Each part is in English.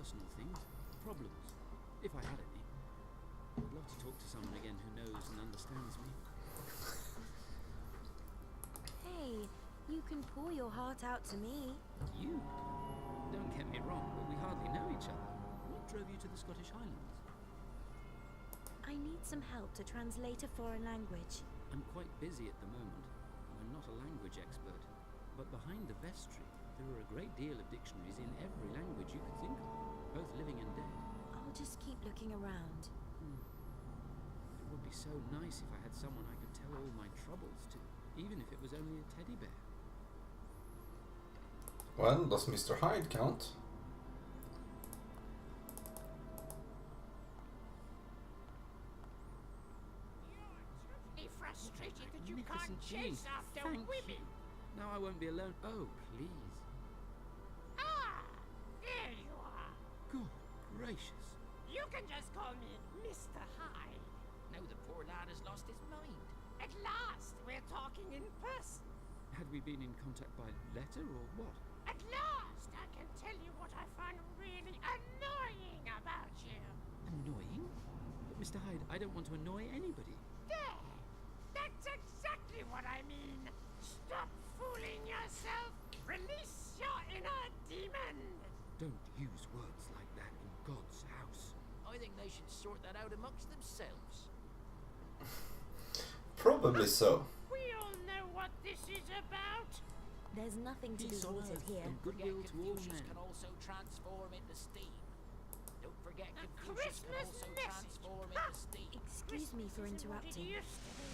personal things, problems, if I had any. I'd love to talk to someone again who knows and understands me. Hey, you can pour your heart out to me. You? Don't get me wrong, but we hardly know each other. What drove you to the Scottish Highlands? I need some help to translate a foreign language. I'm quite busy at the moment, and I'm not a language expert. But behind the vestry, there are a great deal of dictionaries in every language you could think of, both living and dead. I'll just keep looking around. It would be so nice if I had someone I could tell all my troubles to, even if it was only a teddy bear. Well, does Mr. Hyde count? Frustrated that you can't Magnificent chase Jane, after thank women. you. Now I won't be alone. Oh, please. Ah, there you are. Good gracious. You can just call me Mr. Hyde. Now the poor lad has lost his mind. At last, we're talking in person. Had we been in contact by letter or what? At last, I can tell you what I find really annoying about you. Annoying? But Mr. Hyde, I don't want to annoy anybody. There! That's exactly what I mean. Stop fooling yourself. Release your inner demon. Don't use words like that in God's house. I think they should sort that out amongst themselves. Probably so. We all know what this is about. There's nothing to be Peace on watered earth here. and goodwill to all Confucius men. can also transform into steam. Don't forget A Confucius can Christmas also message. transform Ha! into steam. Excuse me for Christmas isn't what it interrupting. used to be.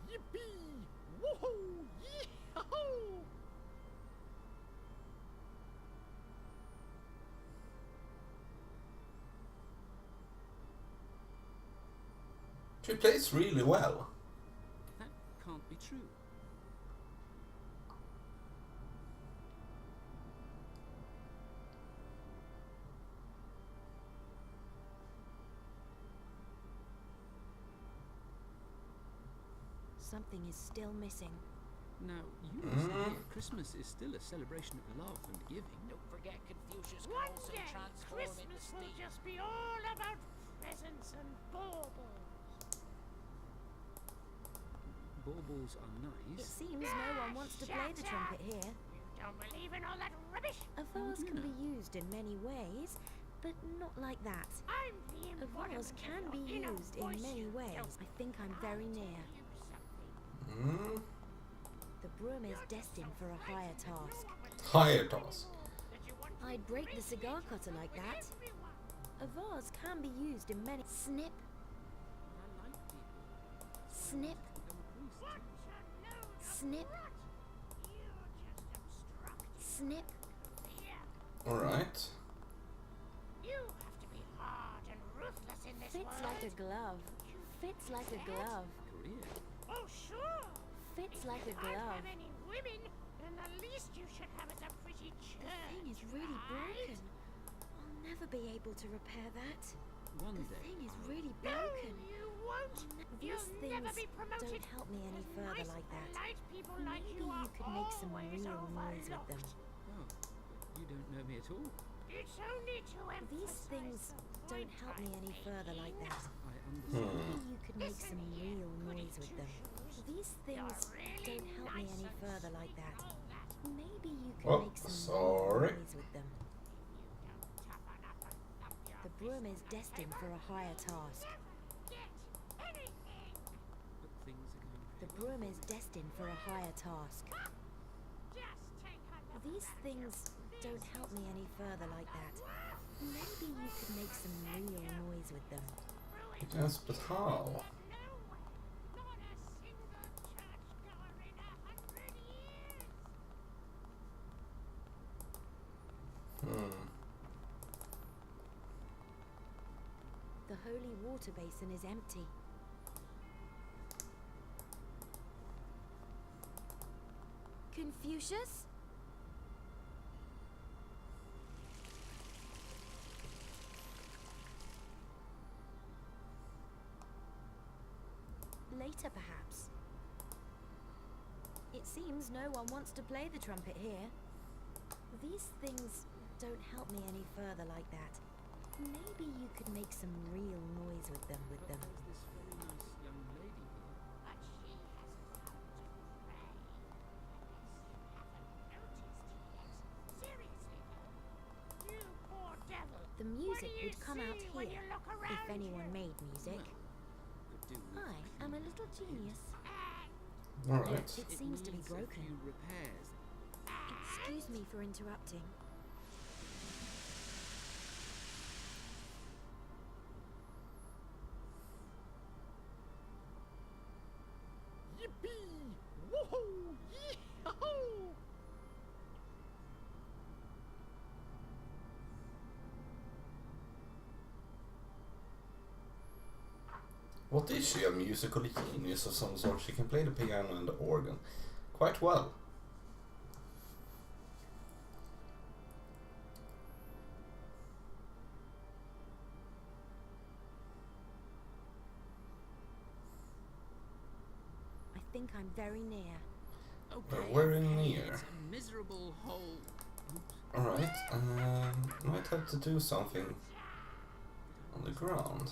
Yippee! Woohoo! Yee-ho-ho! She plays really well. That can't be true. Something is still missing. Now, you must admit, Christmas is still a celebration of love and giving. Don't forget Confucius can One also day, transform into Christmas steam. will just be all about presents and baubles. Baubles are It nice. seems no one wants to play the trumpet here. You don't believe in all that rubbish? A vase can no. be used in many ways, but not like that. I'm the A embodiment vase of can your be inner used in voice, many you ways. don't. I think I'm very I'll near. tell you something. Hmm. The broom is destined for a higher task. Higher task. That you want to I'd break the embrace cigar each cutter other like with that. everyone. A vase can be used in many. Snip, I like people. snip, Become a priest. What a load of snip, rot. You just obstruct snip. here. Alright. You have to be hard and ruthless in this Fits world. like a glove. Fits like a glove. Career. Oh, sure. Fits If like you a can't glove. have any women, then the least you should have is a pretty church. The thing is really broken. I'll never be able to repair that. One The day. thing is really No, broken. you won't. These You'll never things be promoted. don't help me any As further nice, like that. polite people like Maybe you, you could make some always real noise with them. overlooked. Oh, but you don't know me at all. It's only to These emphasize things the don't point help me I'm any further like making. that. I understand. Maybe you could make Listen some here, real goody noise with them. two-shoes. These You're things really don't help me nice any and further like sweet that. and all that. Maybe you could Oh, make some sorry. real noise with them. You don't toughen up and thump your The broom fist is on the destined for table, a higher you'll task. never get anything. But things are going The pretty broom is destined for a higher task. Just take a look These around things you. don't help me any further like that. Maybe you could make some real noise with them. Yes, but how? Not a single churchgoer in 100 years. Hmm. The holy water basin is empty. Confucius? Later, perhaps. It seems no one wants to play the trumpet here. These things don't help me any further like that. Maybe you could make some real noise with them. But there's this very nice young lady here. But she hasn't come to pray. Unless you haven't noticed yet. Seriously though, you poor devil. The What music do you would come out see when here you look if around anyone you? made music. Could do with I am a little genius. Alright. It seems to be needs broken. A few repairs. Excuse me for interrupting. Yippee! Woohoo! Yee-hoo! What is she? A musical genius of some sort? She can play the piano and the organ quite well. I think I'm very near. Okay. very okay, near. It's a miserable hole. Oops. Alright, might have to do something on the ground.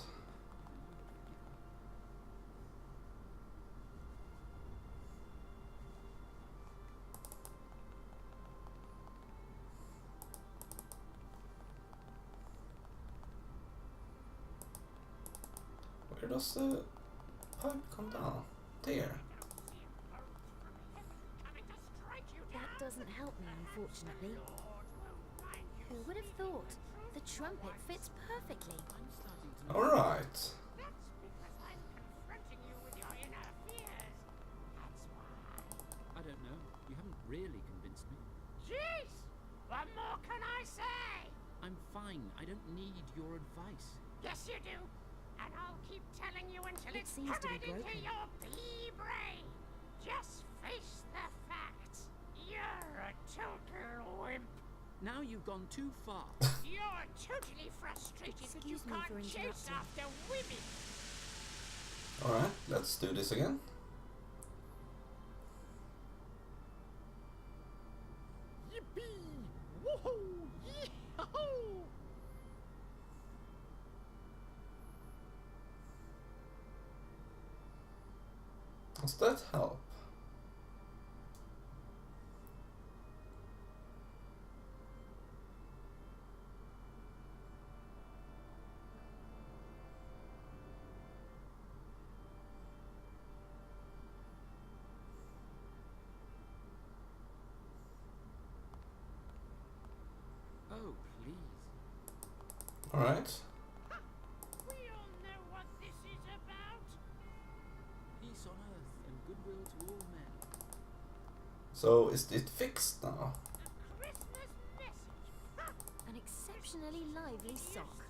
Where does the pipe come down? There. That doesn't help me, unfortunately. Who would have thought? The trumpet fits perfectly. I'm starting to Alright. That's because I'm confronting you with your inner fears. That's why. I don't know. You haven't really convinced me. Jeez! What more can I say? I'm fine. I don't need your advice. Yes, you do. And I'll keep telling you until It it's seems to be hammered into broken. your pea brain. Just face the facts. You're a total wimp. Now you've gone too far. You're totally frustrated that you Excuse me for can't chase interrupting. after women. Alright, let's do this again. Yippee! Woohoo! Yee-hoo! Does that help? Oh, please. Alright. We all know what this is about. Peace on earth and goodwill to all men. So is it fixed now? A Christmas message. Ha! An exceptionally lively sock.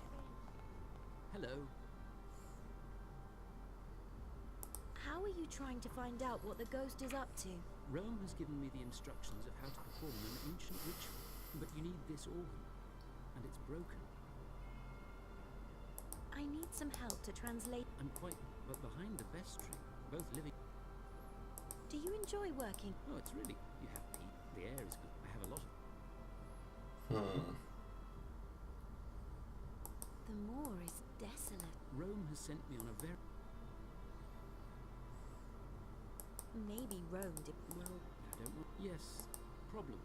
Hello. How are you trying to find out what the ghost is up to? Rome has given me the instructions of how to perform an ancient ritual, but you need this organ, and it's broken. I need some help to translate. But behind the vestry, both living. Do you enjoy working? Oh, it's really. You have peat. The air is good. I have a lot of. The moor is desolate. Rome has sent me on a very. Maybe Rome did. Well, I don't know. Yes, problems.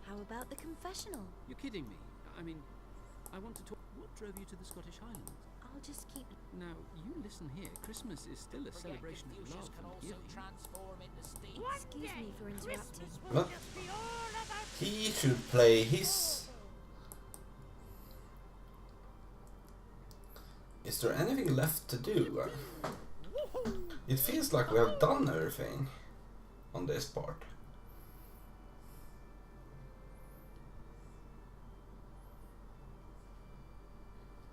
How about the confessional? You're kidding me. I mean, I want to talk. What drove you to the Scottish Highlands? I'll just keep. Now, you listen here. Christmas is still a Forget celebration of Confucius love can and also giving. transform into steam. One Excuse day, me for interrupting. Christmas will What? just be all about He should play his. Is there anything left to do? It feels like we have done everything on this part.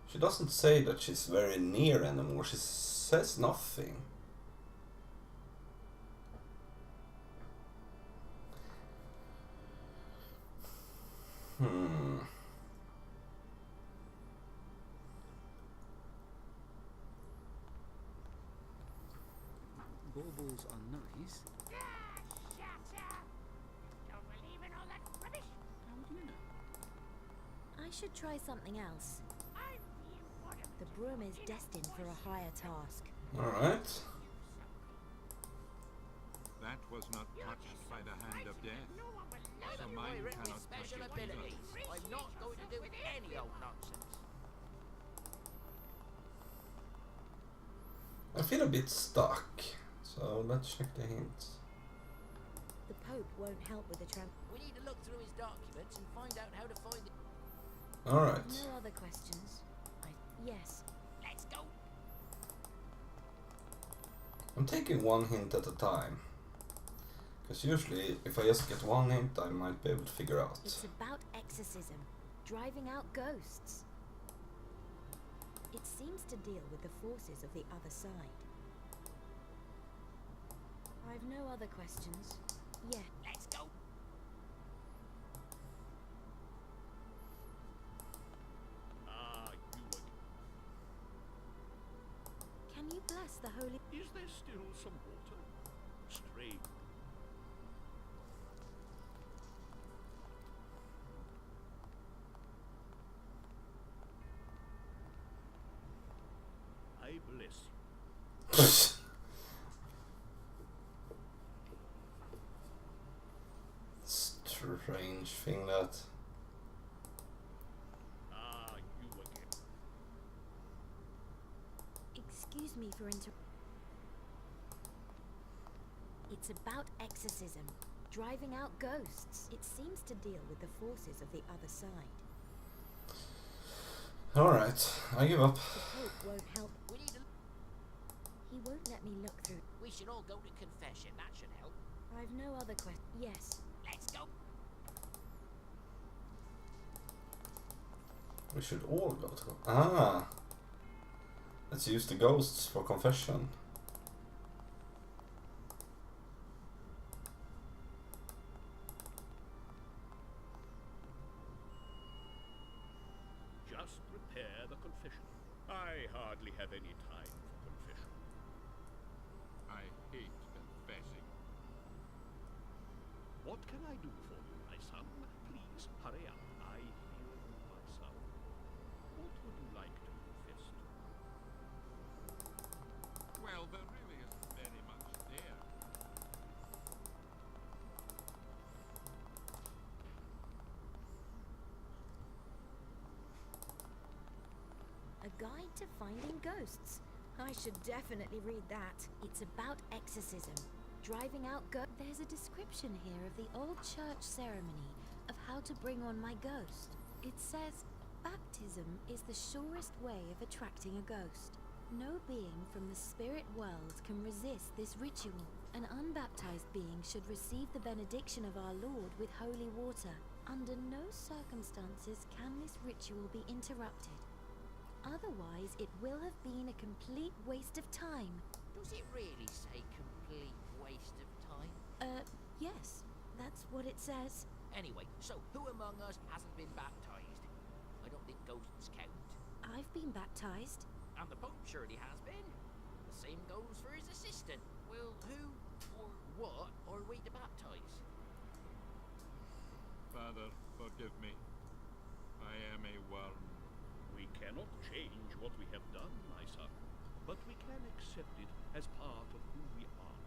She doesn't say that she's very near anymore. She says nothing. baubles are nice. Ah, shatter! Don't believe in all that rubbish. How would you know? I should try something else. I'm the embodiment The broom is destined for a higher task. Alright. That was not touched by the hand of death. No one will I'm So a mine pirate with cannot touch special it either. abilities. I'm not going to do any old nonsense. I feel a bit stuck, so let's check the hints. The Pope won't help with the We need to look through his documents and find out how to find it. Alright. No other questions? Yes. Let's go. I'm taking one hint at a time. Because usually, if I just get one hint, I might be able to figure out. It's about exorcism, driving out ghosts. It seems to deal with the forces of the other side. I've no other questions. Yeah. Let's go. Ah, you again. Can you bless the holy... Is there still some water? Strange. I bless you. Strange thing that. Ah, you again. Excuse me for It's about exorcism, driving out ghosts. It seems to deal with the forces of the other side. Alright, I give up. The Pope won't help. We need to. He won't let me look through. We should all go to confession. That should help. I've no other questions. Yes. Let's go. We should all go to... Ah! Let's use the ghosts for confession. Just prepare the confession. I hardly have any time for confession. I hate confessing. What can I do for you, my son? Please, hurry up. I hear you, my son. What would you like to confess to? Well, there really isn't very much there. A guide to finding ghosts. I should definitely read that. It's about exorcism, driving out ghosts. There's a description here of the old church ceremony of how to bring on my ghost. It says, baptism is the surest way of attracting a ghost. No being from the spirit world can resist this ritual. An unbaptized being should receive the benediction of our Lord with holy water. Under no circumstances can this ritual be interrupted. Otherwise, it will have been a complete waste of time. Does it really say complete waste of time? Yes, that's what it says. Anyway, so who among us hasn't been baptized? I don't think ghosts count. I've been baptized. And the Pope surely has been. The same goes for his assistant. Well, who or what are we to baptize? Father, forgive me. I am a worm. We cannot change what we have done, my son, but we can accept it as part of who we are.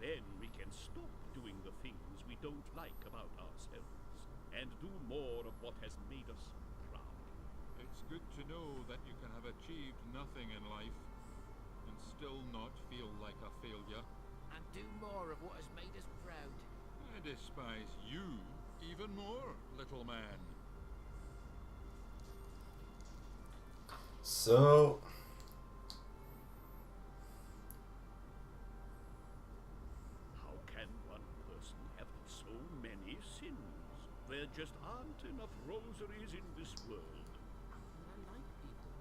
Then we can stop doing the things we don't like about ourselves and do more of what has made us proud. It's good to know that you can have achieved nothing in life and still not feel like a failure. And do more of what has made us proud. I despise you even more, little man. So... How can one person have so many sins? There just aren't enough rosaries in this world. I like people.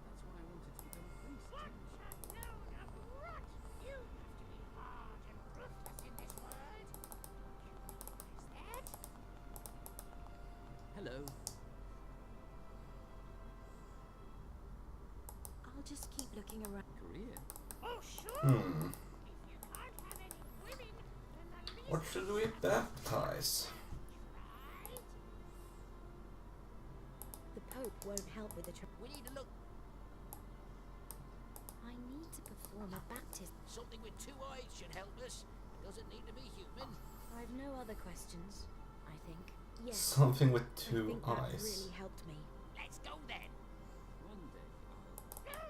That's why I wanted to become a priest. What a load of rot! You have to be hard and ruthless in this world. Is that? Hello. I'll just keep looking around. Career. Oh, sure. Hmm. If you can't What should we baptize? The Pope won't help with the We need to look I need to perform a baptism. something with two eyes should help us. It doesn't need to be human. I've no other questions, I think. Yes, Something with I two think that eyes. really helped me. Let's go then. One day I'll... No,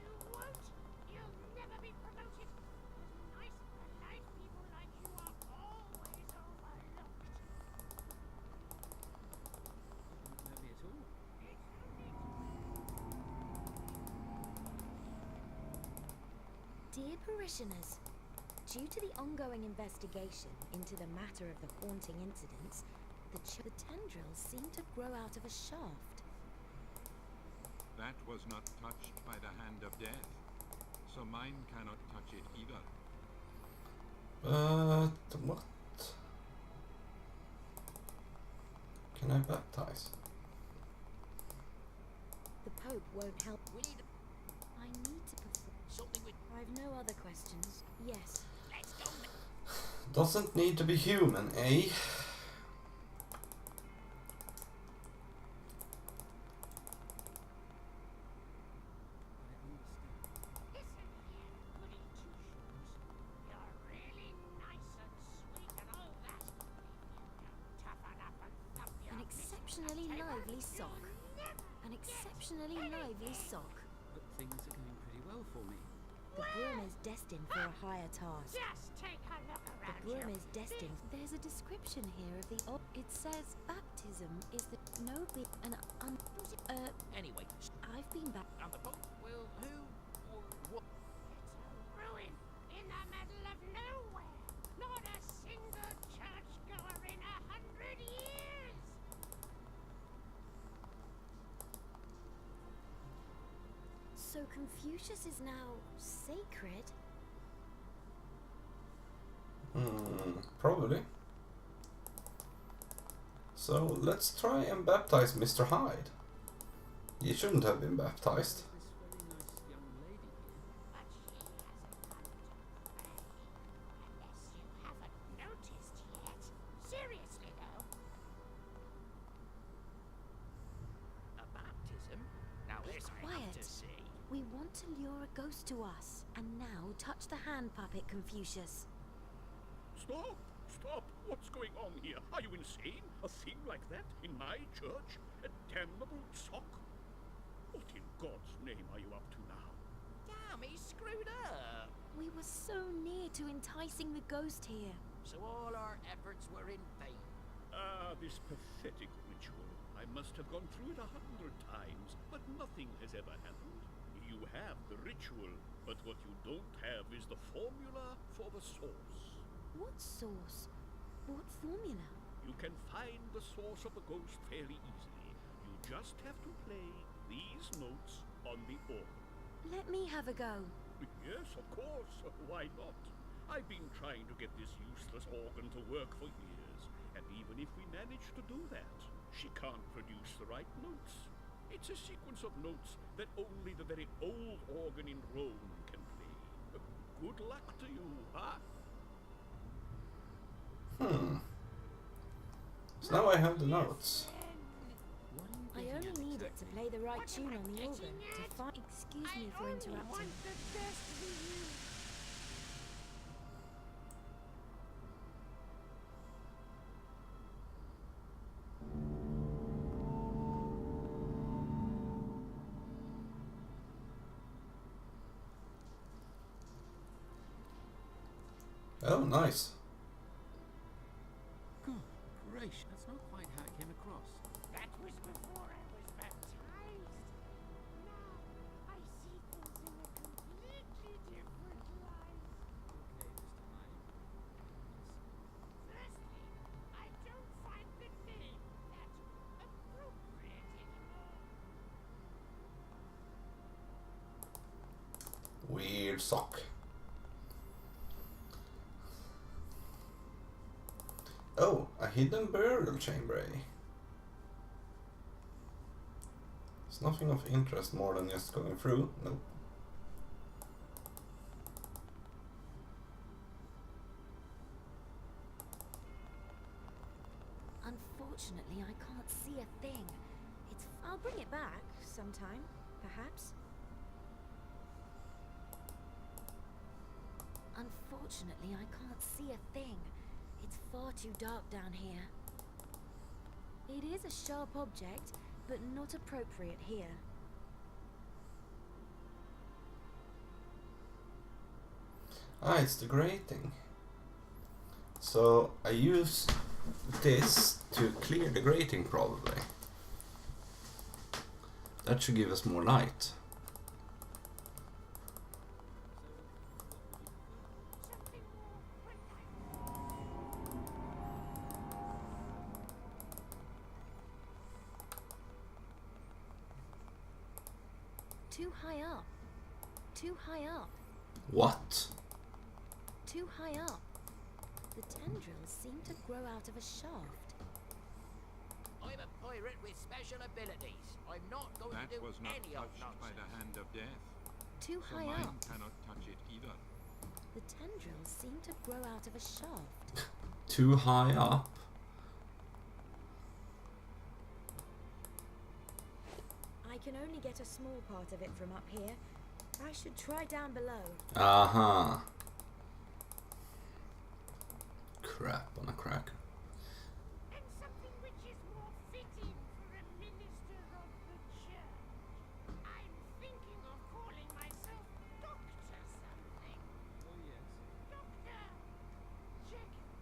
you won't. You'll never be promoted. Nice, polite people like you are always overlooked. Not know me at all. Dear parishioners, due to the ongoing investigation into the matter of the haunting incidents, the tendrils seem to grow out of a shaft. That was not touched by the hand of death, so mine cannot touch it either. But what? Can I baptize? The Pope won't help. We need I need to perform. something with. I've no other questions. Yes. Let's go then. Doesn't need to be human, eh? I understand. Listen here, goody two-shoes. You're really nice and sweet and all that. If you don't toughen up and thump your An fist exceptionally on the table, lively sock. you'll never An get exceptionally lively sock. But things are going pretty well for me. The broom is destined for a higher task. Just take a look The around broom you. is destined. There's a description here of the old. It says baptism is the no be an Anyway, I've been back. and the Pope. Well, who or what? It's a ruin in the middle of nowhere. Not a single churchgoer in 100 years. So Confucius is now sacred. Probably. So let's try and baptize Mr. Hyde. He shouldn't have been baptized. This very nice young lady here. But she hasn't come to pray. Unless you haven't noticed yet. Seriously, though. A baptism? Now this I have to Quiet. see. We want to lure a ghost to us. And now touch the hand puppet, Confucius. Stop! Stop! What's going on here? Are you insane? A thing like that in my church? A damnable sock? What in God's name are you up to now? Damn, he's screwed up. We were so near to enticing the ghost here. So all our efforts were in vain. Ah, this pathetic ritual. I must have gone through it 100 times, but nothing has ever happened. You have the ritual, but what you don't have is the formula for the source. What source? What formula? You can find the source of the ghost fairly easily. You just have to play these notes on the organ. Let me have a go. Yes, of course. Why not? I've been trying to get this useless organ to work for years, and even if we manage to do that, she can't produce the right notes. It's a sequence of notes that only the very old organ in Rome can play. Good luck to you, huh? So now I have the notes. What are you I getting only at need it to exactly? play the right What tune am I on the getting organ to at? find. Excuse me for I only interrupting. want the best for you. Oh, nice. Good gracious, that's not quite how it came across. That was before I was baptized. Now I see things in a completely different light. Okay, Mr. Hyde. Firstly, I don't find the name that appropriate anymore. Weird sock. Oh, a hidden burial chamber, eh? It's nothing of interest more than just going through. Nope. Unfortunately, I can't see a thing. I'll bring it back sometime, perhaps. Unfortunately, I can't see a thing. It's far too dark down here. It is a sharp object, but not appropriate here. Ah, it's the grating. So I use this to clear the grating probably. That should give us more light. Too high up. Too high up. What? Too high up. The tendrils seem to grow out of a shaft. I'm a pirate with special abilities. I'm not going That to do was not any of touched by nonsense. the hand of death. Too So high mine up. cannot touch it either. The tendrils seem to grow out of a shaft. Too high up? I can only get a small part of it from up here. I should try down below. Uh-huh. Crap on a cracker. And something which is more fitting for a minister of the church. I'm thinking of calling myself Doctor something. Oh, yes. Doctor Jekyll.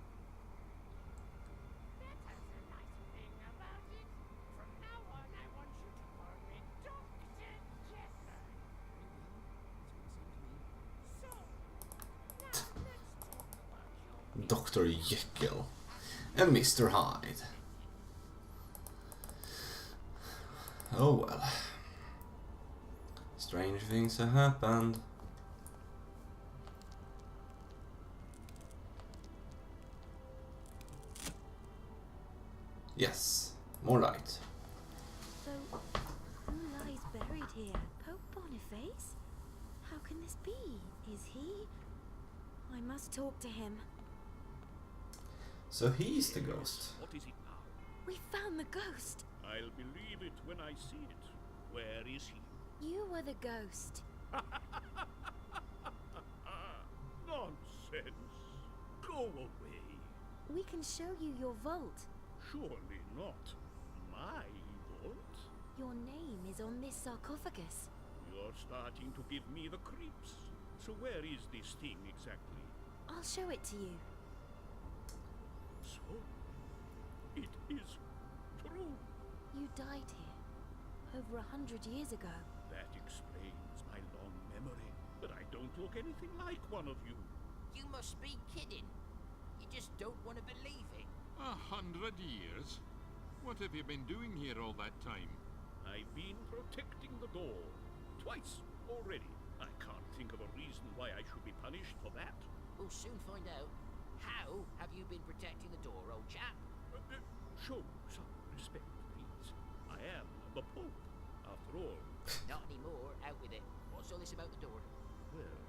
That has a nice thing about it. From now on, I want you to call me Dr. Jekyll. So, now let's talk about your Dr. Jekyll and Mr. Hyde. Oh well. Strange things have happened. Yes, more light. So, who lies buried here? Pope Boniface? How can this be? Is he? I must talk to him. So he's the ghost. What is it now? We found the ghost. I'll believe it when I see it. Where is he? You were the ghost. Nonsense. Go away. We can show you your vault. Surely not my vault. Your name is on this sarcophagus. You're starting to give me the creeps. So where is this thing exactly? I'll show it to you. So, it is true. You died here over 100 years ago. That explains my long memory. But I don't look anything like one of you. You must be kidding. You just don't want to believe it. 100 years? What have you been doing here all that time? I've been protecting the door. Twice already. I can't think of a reason why I should be punished for that. We'll soon find out. How have you been protecting the door, old chap? Show some respect, please. I am the Pope, after all. Not anymore. Out with it. What's all this about the door? Well,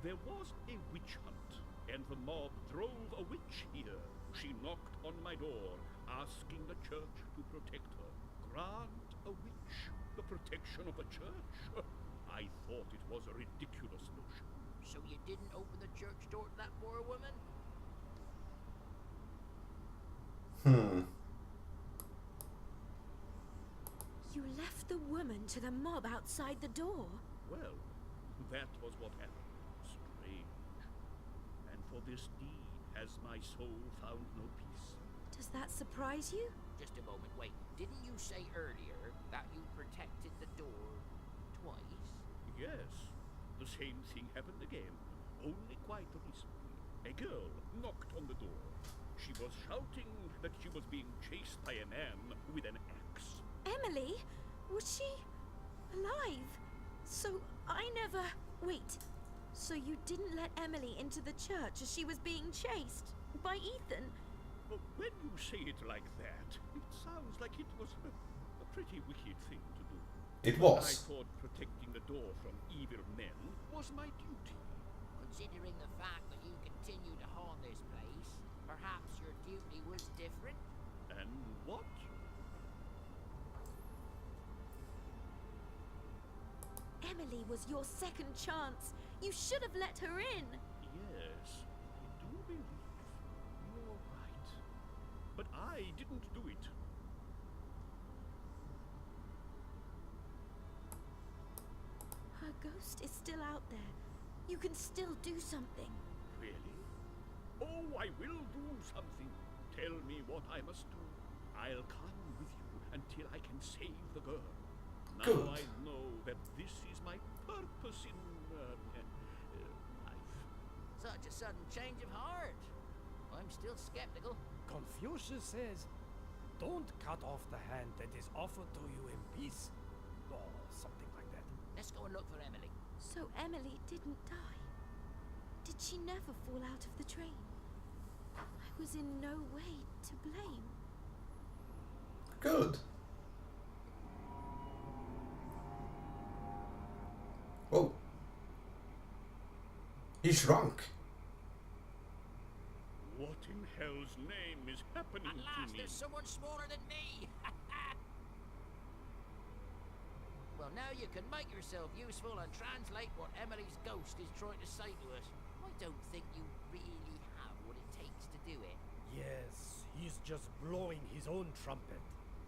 there was a witch hunt, and the mob drove a witch here. She knocked on my door, asking the church to protect her. Grant a witch the protection of a church? I thought it was a ridiculous notion. So you didn't open the church door to that poor woman? You left the woman to the mob outside the door. Well, that was what happened. Strange. And for this deed has my soul found no peace. Does that surprise you? Just a moment, wait. Didn't you say earlier that you protected the door twice? Yes, the same thing happened again, only quite recently. A girl knocked on the door. She was shouting that she was being chased by a man with an axe. Emily? Was she alive? So I never... Wait. So you didn't let Emily into the church as she was being chased by Ethan? But when you say it like that, it sounds like it was a pretty wicked thing to do. It I was. thought protecting the door from evil men was my duty. Considering the fact that you continue to haunt this place, perhaps your duty was different? And What? Emily was your second chance. You should have let her in. Yes, I do believe you're right. But I didn't do it. Her ghost is still out there. You can still do something. Really? Oh, I will do something. Tell me what I must do. I'll come with you until I can save the girl. Now Good. I know that this is my purpose in life. Such a sudden change of heart. I'm still skeptical. Confucius says, don't cut off the hand that is offered to you in peace. Or something like that. Let's go and look for Emily. So Emily didn't die. Did she never fall out of the train? I was in no way to blame. Good. Whoa. He shrunk. What in hell's name is happening At to last, me? there's someone smaller than me. Well, now you can make yourself useful and translate what Emily's ghost is trying to say to us. I don't think you really have what it takes to do it. Yes, he's just blowing his own trumpet.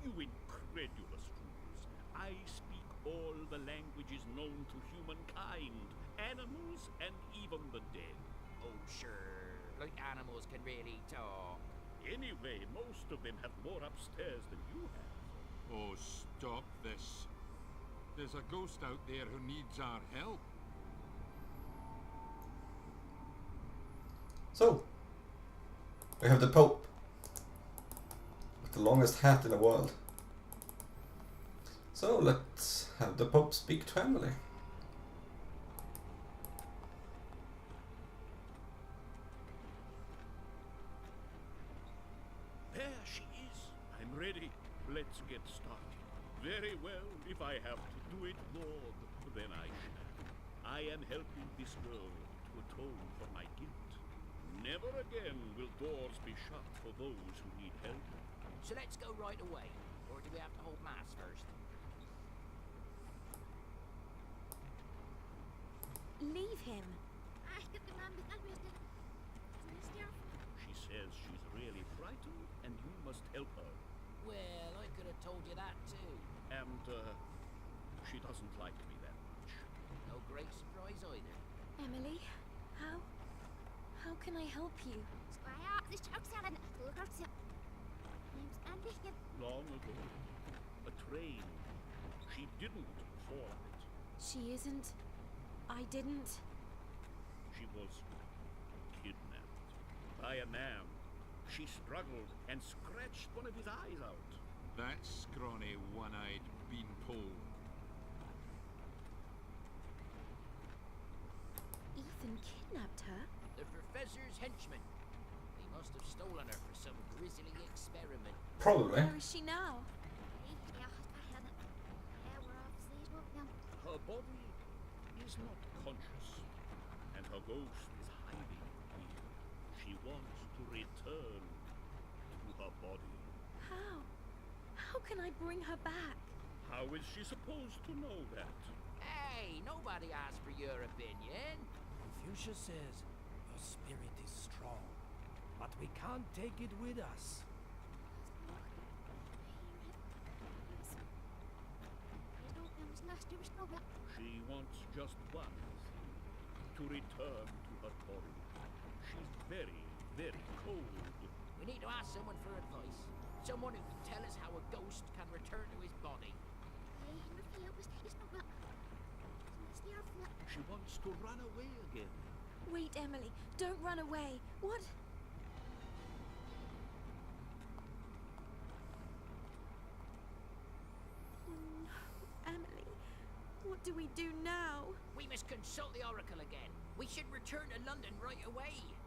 You incredulous fools. I speak all the languages known to humankind, animals, and even the dead. Oh, sure. Like animals can really talk. Anyway, most of them have more upstairs than you have. Oh, stop this. There's a ghost out there who needs our help. So, we have the Pope. With the longest hat in the world. So, let's have the Pope speak to Emily. There she is. I'm ready. Let's get started. Very well, if I have to do it, Lord, then I shall. I am helping this girl to atone for my guilt. Never again will doors be shut for those who need help. So let's go right away. Or do we have to hold mass first? Leave him. She says she's really frightened, and you must help her. Well, I could have told you that too. And, she doesn't like me that much. No great surprise either. Emily, how can I help you? Long ago, a train. She didn't fall on it. She isn't. I didn't. She was kidnapped by a man. She struggled and scratched one of his eyes out. That scrawny, one-eyed beanpole. Ethan kidnapped her? The professor's henchman. He must have stolen her for some grisly experiment. Probably. Where is she now? Her body is not conscious, and her ghost is hiding here. She wants to return to her body. How? How can I bring her back? How is she supposed to know that? Hey, nobody asked for your opinion. Confucius says your spirit is strong, but we can't take it with us. She wants just one thing, to return to her body. She's very, very cold. We need to ask someone for advice. Someone who can tell us how a ghost can return to his body. She wants to run away again. Wait, Emily, don't run away. What? Oh, no, Emily, what do we do now? We must consult the Oracle again. We should return to London right away.